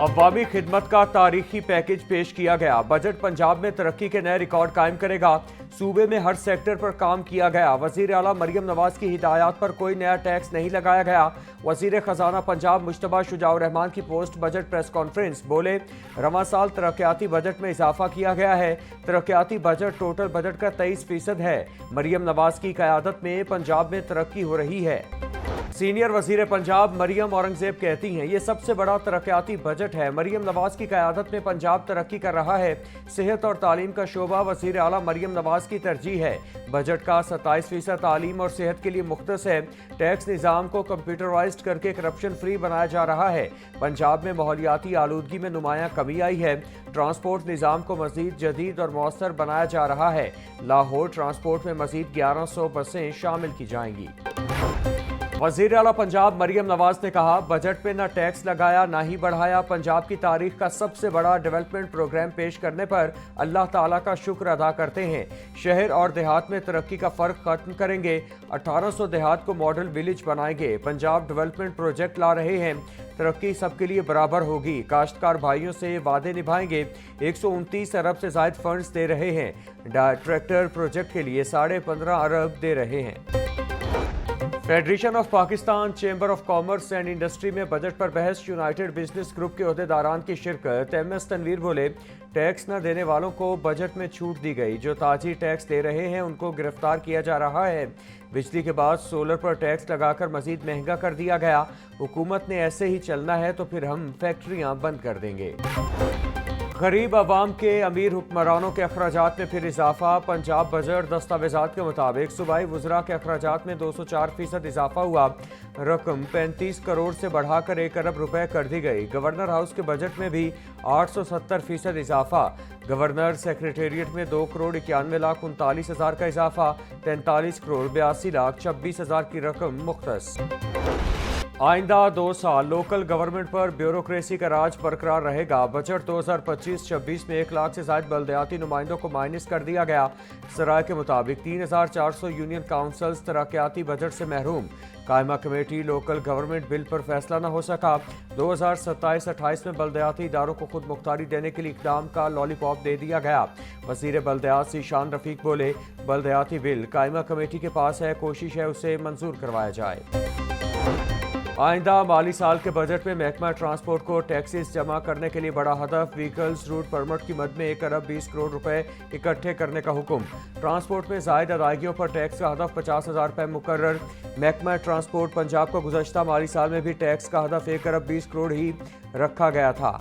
अवामी खिदमत का तारीखी पैकेज पेश किया गया। बजट पंजाब में तरक्की के नए रिकॉर्ड कायम करेगा। सूबे में हर सेक्टर पर काम किया गया। वजीर आला मरियम नवाज की हिदायत पर कोई नया टैक्स नहीं लगाया गया। वजीर खजाना पंजाब मुश्तबा शुजाउर रहमान की पोस्ट बजट प्रेस कॉन्फ्रेंस, बोले रवां साल तरक्याती बजट में इजाफा किया गया है। तरक्याती बजट टोटल बजट का 23% है। मरियम नवाज की क़यादत में पंजाब में तरक्की हो रही है। सीनियर वजीर पंजाब मरियम औरंगजेब कहती हैं, ये सबसे बड़ा तरक्याती बजट है। मरियम नवाज की क़यादत में पंजाब तरक्की कर रहा है। सेहत और तालीम का शोबा वजीर आला मरियम नवाज की तरजीह है। बजट का 27% तालीम और सेहत के लिए मुख्तस है। टैक्स निज़ाम को कंप्यूटराइज्ड करके करप्शन फ्री बनाया जा रहा है। पंजाब में माहौलियाती आलूदगी में नुमायां कमी आई है। ट्रांसपोर्ट निज़ाम को मज़ीद जदीद और मौसर बनाया जा रहा है। लाहौर ट्रांसपोर्ट में मज़ीद 1100 बसें शामिल की जाएंगी। वज़ीर आला पंजाब मरियम नवाज ने कहा, बजट में न टैक्स लगाया ना ही बढ़ाया। पंजाब की तारीख का सबसे बड़ा डेवलपमेंट प्रोग्राम पेश करने पर अल्लाह ताला का शुक्र अदा करते हैं। शहर और देहात में तरक्की का फ़र्क ख़त्म करेंगे। 1800 देहात को मॉडल विलेज बनाएंगे। पंजाब डेवलपमेंट प्रोजेक्ट ला रहे हैं। तरक्की सबके लिए बराबर होगी। काश्तकार भाइयों से वादे निभाएंगे। 129 अरब से ज़ायद फंड्स दे रहे हैं। ट्रैक्टर प्रोजेक्ट के लिए 15.5 अरब दे रहे हैं। Federation of Pakistan chamber of commerce and industry में बजट पर बहस। यूनाइटेड बिजनेस ग्रुप के ओहदेदारान की शिरकत। MS तनवीर बोले, टैक्स न देने वालों को बजट में छूट दी गई। जो ताजी टैक्स दे रहे हैं उनको गिरफ्तार किया जा रहा है। बिजली के बाद सोलर पर टैक्स लगाकर मजीद महंगा कर दिया गया। हुकूमत ने ऐसे ही चलना है तो फिर हम फैक्ट्रियां बंद कर देंगे। गरीब आवाम के अमीर हुक्मरानों के अखराजात में फिर इजाफा। पंजाब बजट दस्तावेजात के मुताबिक सूबाई वज़रा के अखराजात में 204% इजाफा हुआ। रकम 35 करोड़ से बढ़ाकर 1 अरब रुपए कर दी गई। गवर्नर हाउस के बजट में भी 870% इजाफा। गवर्नर सेक्रेटेरिएट में 2 करोड़ 91 लाख 39 हज़ार का इजाफा। 43 करोड़ 82 लाख 26 हज़ार की रकम मुख्तस। आइंदा 2 साल लोकल गवर्नमेंट पर ब्यूरोक्रेसी का राज बरकरार रहेगा। बजट 2025-26 में 1 लाख से ज़ायद बल्दियाती नुमाइंदों को माइनस कर दिया गया। सराय के मुताबिक 3400 यूनियन काउंसिल्स तरक्याती बजट से महरूम। कायमा कमेटी लोकल गवर्नमेंट बिल पर फैसला न हो सका। 2027-28 में बल्दियाती इदारों को खुद मुख्तारी देने के लिए इक़दाम का लॉलीपॉप दे दिया गया। वज़ीर बल्दियात ज़ीशान रफ़ीक बोले, बल्दियाती बिल कायमा कमेटी के पास है, कोशिश है उसे मंजूर करवाया जाए। आइंदा माली साल के बजट में महकमा ट्रांसपोर्ट को टैक्सेस जमा करने के लिए बड़ा हदफ। व्हीकल्स रूट परमिट की मद में 1 अरब 20 करोड़ रुपए इकट्ठे करने का हुक्म। ट्रांसपोर्ट में ज़ायद अदायगियों पर टैक्स का हदफ 50,000 रुपये मुकर्रर। महकमा ट्रांसपोर्ट पंजाब को गुज़श्ता माली साल में भी टैक्स का हदफ 1 अरब 20 करोड़ ही रखा गया था।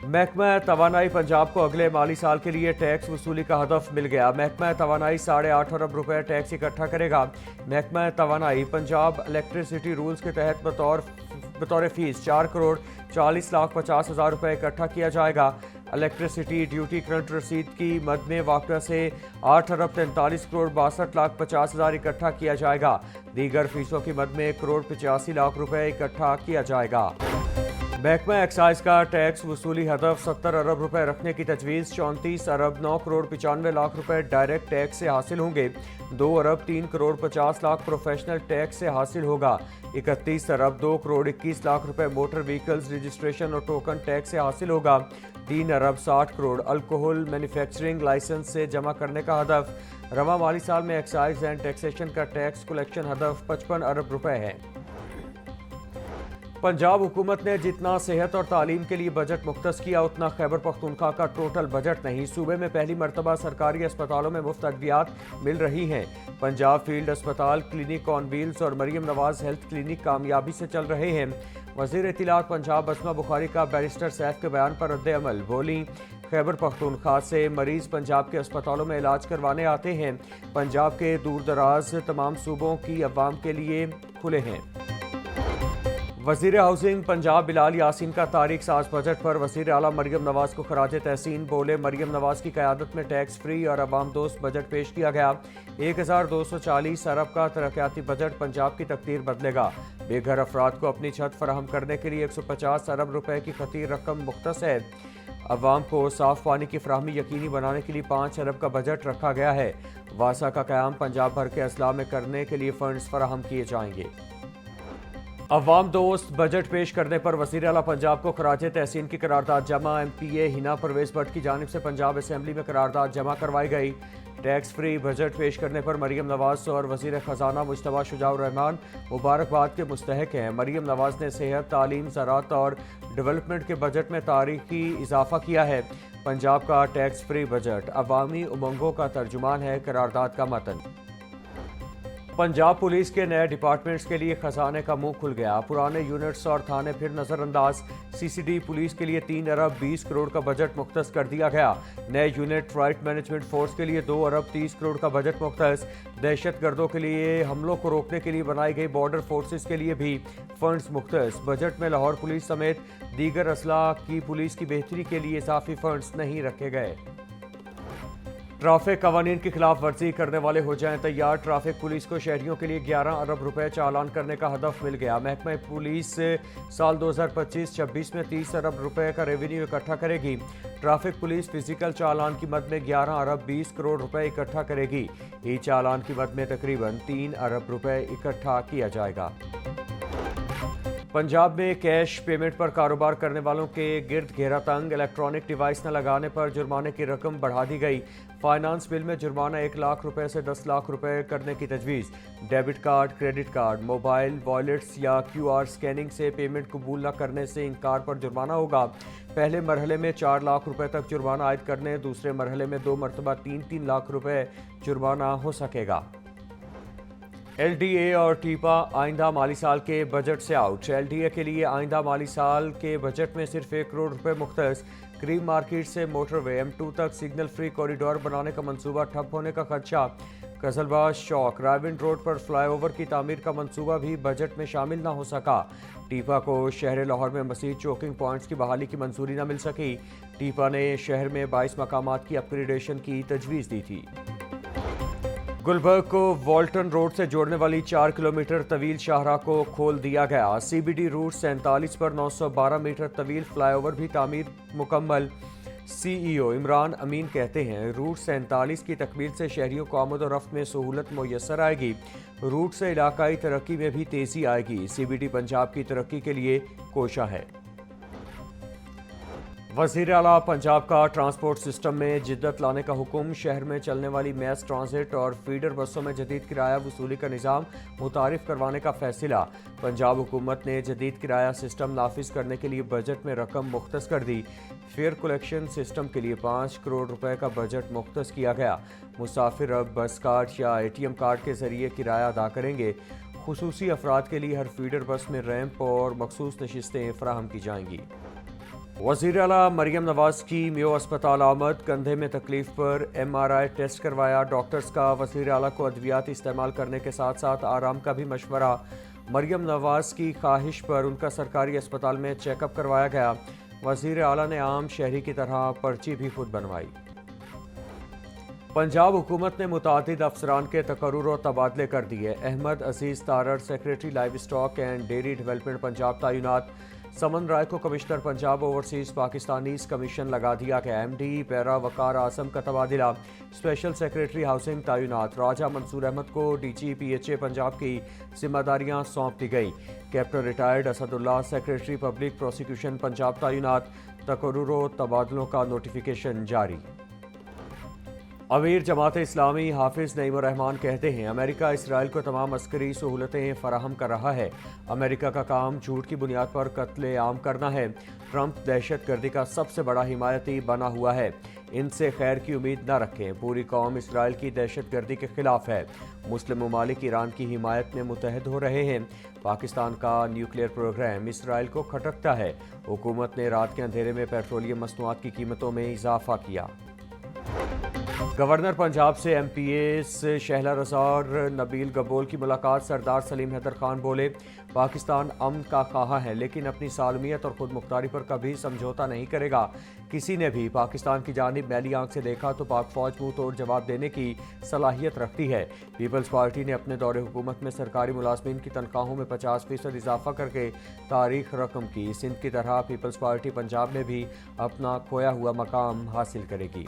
महकमा तवानाई पंजाब को अगले माली साल के लिए टैक्स वसूली का हदफ मिल गया। महकमा तवानाई 8.5 अरब रुपए टैक्स इकट्ठा करेगा। महकमा तवानाई पंजाब इलेक्ट्रिसिटी रूल्स के तहत बतौर फीस 4 करोड़ 40 लाख 50 हज़ार रुपये इकट्ठा किया जाएगा। इलेक्ट्रिसिटी ड्यूटी करंट रसीद की मद में वाक़या से 8 अरब 43 करोड़ 62 लाख 50 हज़ार इकट्ठा किया जाएगा। दीगर फीसों की मद में 1 करोड़ 85 लाख रुपए इकट्ठा किया जाएगा। महकमा एक्साइज का टैक्स वसूली हदफ 70 अरब रुपए रखने की तजवीज़। 34 अरब 9 करोड़ 95 लाख रुपए डायरेक्ट टैक्स से हासिल होंगे। 2 अरब 3 करोड़ 50 लाख प्रोफेशनल टैक्स से हासिल होगा। 31 अरब 2 करोड़ 21 लाख रुपए मोटर व्हीकल्स रजिस्ट्रेशन और टोकन टैक्स से हासिल होगा। 3 अरब 60 करोड़ अल्कोहल मैन्युफैक्चरिंग लाइसेंस से जमा करने का हदफ। रवां माली साल में एक्साइज एंड टैक्सेशन का टैक्स कलेक्शन हदफ 55 अरब रुपए है। पंजाब हुकूमत ने जितना सेहत और तालीम के लिए बजट मुख्तस किया उतना खैबर पख्तूनख्वा का टोटल बजट नहीं। सूबे में पहली मरतबा सरकारी अस्पतालों में मुफ्त अद्वियात मिल रही हैं। पंजाब फील्ड अस्पताल, क्लिनिक ऑन व्हील्स और मरियम नवाज हेल्थ क्लिनिक कामयाबी से चल रहे हैं। वज़ीर इत्तलात पंजाब बसमा बुखारी का बैरिस्टर सैफ के बयान पर रद्द अमल। बोली, खैबर पख्तूनख्वा से मरीज पंजाब के अस्पतालों में इलाज करवाने आते हैं। पंजाब के दूर दराज तमाम सूबों की अवाम के लिए खुले हैं। वज़ीर हाउसिंग पंजाब बिलाल यासीन का तारीख साज बजट पर वज़ीर आला मरियम नवाज को खराज तहसीन। बोले, मरियम नवाज की क़यादत में टैक्स फ्री और अवाम दोस्त बजट पेश किया गया। 1240 अरब का तरक्याती बजट पंजाब की तकदीर बदलेगा। बेघर अफराद को अपनी छत फराहम करने के लिए 150 अरब रुपए की खतीर रकम मुख्तस है। अवाम को साफ पानी की फराहमी यकीनी बनाने के लिए 5 अरब का बजट रखा गया है। वासा का क़याम पंजाब भर के अजला में करने के लिए फंड्स फराहम किए जाएंगे। عوام دوست بجٹ پیش کرنے پر وزیر اعلیٰ پنجاب کو خراج تحسین کی قرارداد جمع MP ہنا پرویز بٹ کی جانب سے پنجاب اسمبلی میں قرارداد جمع کروائی گئی ٹیکس فری بجٹ پیش کرنے پر مریم نواز اور وزیر خزانہ مجتبیٰ شجاع الرحمان مبارکباد کے مستحق ہیں مریم نواز نے صحت تعلیم زراعت اور ڈیولپمنٹ کے بجٹ میں تاریخی اضافہ کیا ہے پنجاب کا ٹیکس فری بجٹ عوامی امنگوں کا ترجمان ہے قرارداد کا متن پنجاب پولیس کے نئے ڈپارٹمنٹس کے لیے خزانے کا منہ کھل گیا پرانے یونٹس اور تھانے پھر نظر انداز CCD پولیس کے لیے 3 ارب 20 کروڑ کا بجٹ مختص کر دیا گیا نئے یونٹ رائٹ مینجمنٹ فورس کے لیے 2 ارب 30 کروڑ کا بجٹ مختص دہشت گردوں کے لیے حملوں کو روکنے کے لیے بنائی گئی بارڈر فورسز کے لیے بھی فنڈز مختص بجٹ میں لاہور پولیس سمیت دیگر اضلاع کی پولیس کی بہتری کے لیے اضافی فنڈز نہیں رکھے گئے ٹریفک قوانین کی خلاف ورزی کرنے والے ہو جائیں تیار ٹریفک پولیس کو شہریوں کے لیے 11 ارب روپے چالان کرنے کا ہدف مل گیا محکمہ پولیس سال 2025-26 میں 30 ارب روپے کا ریونیو اکٹھا کرے گی ٹریفک پولیس فزیکل چالان کی مد میں 11 ارب 20 کروڑ روپے اکٹھا کرے گی ای چالان کی مد میں تقریباً 3 ارب روپے اکٹھا کیا جائے گا پنجاب میں کیش پیمنٹ پر کاروبار کرنے والوں کے گرد گھیرا تنگ الیکٹرانک ڈیوائس نہ لگانے پر جرمانے کی رقم بڑھا دی گئی فائنانس بل میں جرمانہ 1 لاکھ روپے سے 10 لاکھ روپے کرنے کی تجویز debit card credit card mobile wallets یا QR سکیننگ سے پیمنٹ قبول نہ کرنے سے انکار پر جرمانہ ہوگا پہلے مرحلے میں 4 لاکھ روپے تک جرمانہ عائد کرنے دوسرے مرحلے میں 2 مرتبہ 3 لاکھ روپے جرمانہ ہو سکے گا LDA اور ٹیپا آئندہ مالی سال کے بجٹ سے آؤٹ LDA کے لیے آئندہ مالی سال کے بجٹ میں صرف 1 کروڑ روپے مختص کریم مارکیٹ سے موٹر وے M2 تک سگنل فری کوریڈور بنانے کا منصوبہ ٹھپ ہونے کا خدشہ قزلباش چوک رائیونڈ روڈ پر فلائی اوور کی تعمیر کا منصوبہ بھی بجٹ میں شامل نہ ہو سکا ٹیپا کو شہر لاہور میں مزید چوکنگ پوائنٹس کی بحالی کی منظوری نہ مل سکی ٹیپا نے شہر میں 22 مقامات کی اپ گریڈیشن کی تجویز دی تھی گلبرگ کو والٹن روڈ سے جوڑنے والی 4 کلومیٹر طویل شاہراہ کو کھول دیا گیا CBD روٹ 47 پر 912 میٹر طویل فلائی اوور بھی تعمیر مکمل CEO عمران امین کہتے ہیں روٹ 47 کی تکمیل سے شہریوں کو آمد و رفت میں سہولت میسر آئے گی روٹ سے علاقائی ترقی میں بھی تیزی آئے گی CBD پنجاب کی ترقی کے لیے کوشاں ہے وزیر اعلیٰ پنجاب کا ٹرانسپورٹ سسٹم میں جدت لانے کا حکم شہر میں چلنے والی میس ٹرانزٹ اور فیڈر بسوں میں جدید کرایہ وصولی کا نظام متعارف کروانے کا فیصلہ پنجاب حکومت نے جدید کرایہ سسٹم نافذ کرنے کے لیے بجٹ میں رقم مختص کر دی فیئر کلیکشن سسٹم کے لیے 5 کروڑ روپے کا بجٹ مختص کیا گیا مسافر اب بس کارڈ یا ATM کارڈ کے ذریعے کرایہ ادا کریں گے خصوصی افراد کے لیے ہر فیڈر بس میں ریمپ اور مخصوص نشستیں فراہم کی جائیں گی وزیر اعلیٰ مریم نواز کی میو اسپتال آمد کندھے میں تکلیف پر MRI ٹیسٹ کروایا ڈاکٹرز کا وزیر اعلیٰ کو ادویات استعمال کرنے کے ساتھ ساتھ آرام کا بھی مشورہ مریم نواز کی خواہش پر ان کا سرکاری اسپتال میں چیک اپ کروایا گیا وزیر اعلیٰ نے عام شہری کی طرح پرچی بھی خود بنوائی پنجاب حکومت نے متعدد افسران کے تقرر و تبادلے کر دیے Ahmad Aziz Tarar secretary livestock and dairy development Punjab تعینات سمن رائے کو commissioner Punjab overseas Pakistanis commission لگا دیا گیا MD پیرا وقار اعظم کا تبادلہ اسپیشل سیکریٹری ہاؤسنگ تعینات راجہ منصور احمد کو DG PHA پنجاب کی ذمہ داریاں سونپ دی گئی کیپٹن ریٹائرڈ اسد اللہ سیکریٹری پبلک پروسیکیوشن پنجاب تعینات تقرر و تبادلوں کا نوٹیفیکیشن جاری امیر جماعت اسلامی حافظ نعیم الرحمان کہتے ہیں امریکہ اسرائیل کو تمام عسکری سہولتیں فراہم کر رہا ہے امریکہ کا کام جھوٹ کی بنیاد پر قتل عام کرنا ہے ٹرمپ دہشت گردی کا سب سے بڑا حمایتی بنا ہوا ہے ان سے خیر کی امید نہ رکھیں پوری قوم اسرائیل کی دہشت گردی کے خلاف ہے مسلم ممالک ایران کی حمایت میں متحد ہو رہے ہیں پاکستان کا نیوکلیئر پروگرام اسرائیل کو کھٹکتا ہے حکومت نے رات کے اندھیرے میں پیٹرولیم مصنوعات کی قیمتوں میں اضافہ کیا گورنر پنجاب سے MPAs شہلا رضا اور نبیل گبول کی ملاقات سردار سلیم حیدر خان بولے پاکستان امن کا خواہاں ہے لیکن اپنی سالمیت اور خود مختاری پر کبھی سمجھوتا نہیں کرے گا کسی نے بھی پاکستان کی جانب میلی آنکھ سے دیکھا تو پاک فوج منہ توڑ جواب دینے کی صلاحیت رکھتی ہے پیپلز پارٹی نے اپنے دور حکومت میں سرکاری ملازمین کی تنخواہوں میں 50% اضافہ کر کے تاریخ رقم کی سندھ کی طرح پیپلز پارٹی پنجاب میں بھی اپنا کھویا ہوا مقام حاصل کرے گی